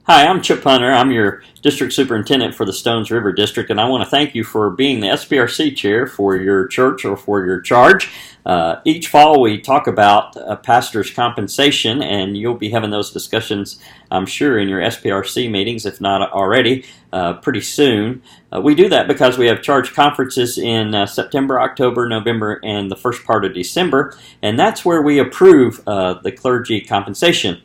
Hi, I'm Chip Hunter. I'm your district superintendent for the Stones River District, and I want to thank you for being the SPRC chair for your church or for your charge. Each fall, we talk about pastors' compensation, and you'll be having those discussions, I'm sure, in your SPRC meetings, if not already, pretty soon. We do that because we have charge conferences in September, October, November, and the first part of December, and that's where we approve the clergy compensation.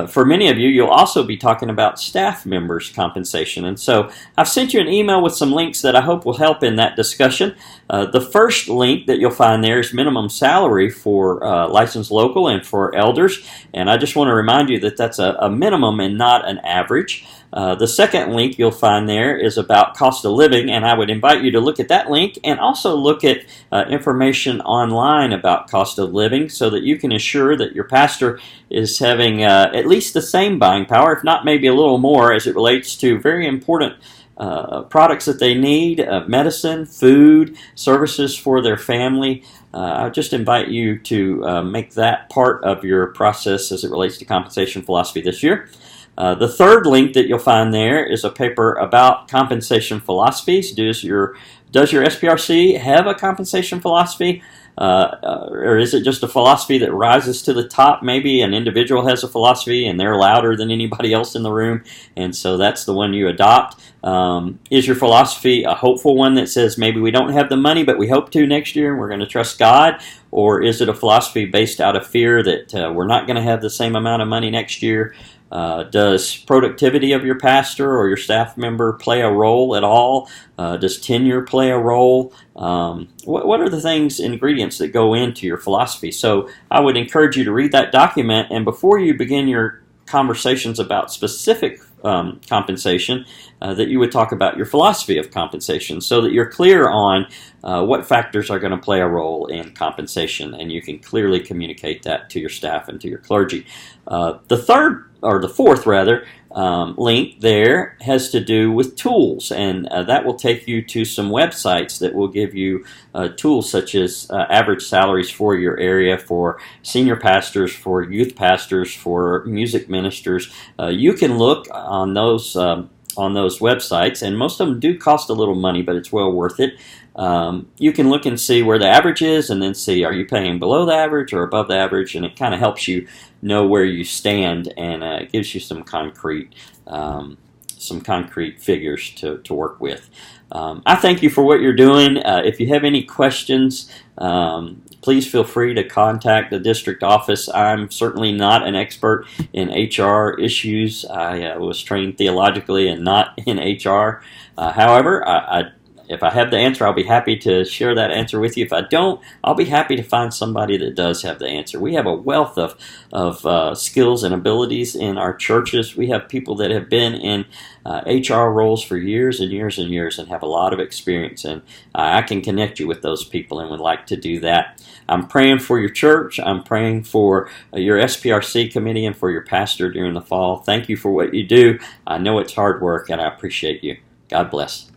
For many of you, you'll also be talking about staff members' compensation. And so I've sent you an email with some links that I hope will help in that discussion. The first link that you'll find there is minimum salary for licensed local and for elders. And I just want to remind you that that's a minimum and not an average. The second link you'll find there is about cost of living, and I would invite you to look at that link and also look at information online about cost of living so that you can ensure that your pastor is having at least the same buying power, if not maybe a little more, as it relates to very important products that they need, medicine, food, services for their family. I just invite you to make that part of your process as it relates to compensation philosophy this year. The third link that you'll find there is a paper about compensation philosophies. Does your SPRC have a compensation philosophy? Or is it just a philosophy that rises to the top? Maybe an individual has a philosophy and they're louder than anybody else in the room, and so that's the one you adopt. Is your philosophy a hopeful one that says maybe we don't have the money but we hope to next year and we're going to trust God? Or is it a philosophy based out of fear that we're not going to have the same amount of money next year? Does productivity of your pastor or your staff member play a role at all? Does tenure play a role? What are the ingredients that go into your philosophy? So I would encourage you to read that document, and before you begin your conversations about specific compensation, that you would talk about your philosophy of compensation so that you're clear on what factors are going to play a role in compensation, and you can clearly communicate that to your staff and to your clergy. The fourth link there has to do with tools, and that will take you to some websites that will give you tools such as average salaries for your area, for senior pastors, for youth pastors, for music ministers. You can look on those websites, and most of them do cost a little money, but it's well worth it. You can look and see where the average is, and then see, are you paying below the average or above the average, and it kind of helps you know where you stand, and it gives you some concrete figures to work with. I thank you for what you're doing. If you have any questions, please feel free to contact the district office. I'm certainly not an expert in HR issues. I was trained theologically and not in HR. However, if I have the answer, I'll be happy to share that answer with you. If I don't, I'll be happy to find somebody that does have the answer. We have a wealth of skills and abilities in our churches. We have people that have been in HR roles for years and years and years and have a lot of experience, and I can connect you with those people and would like to do that. I'm praying for your church. I'm praying for your SPRC committee and for your pastor during the fall. Thank you for what you do. I know it's hard work, and I appreciate you. God bless.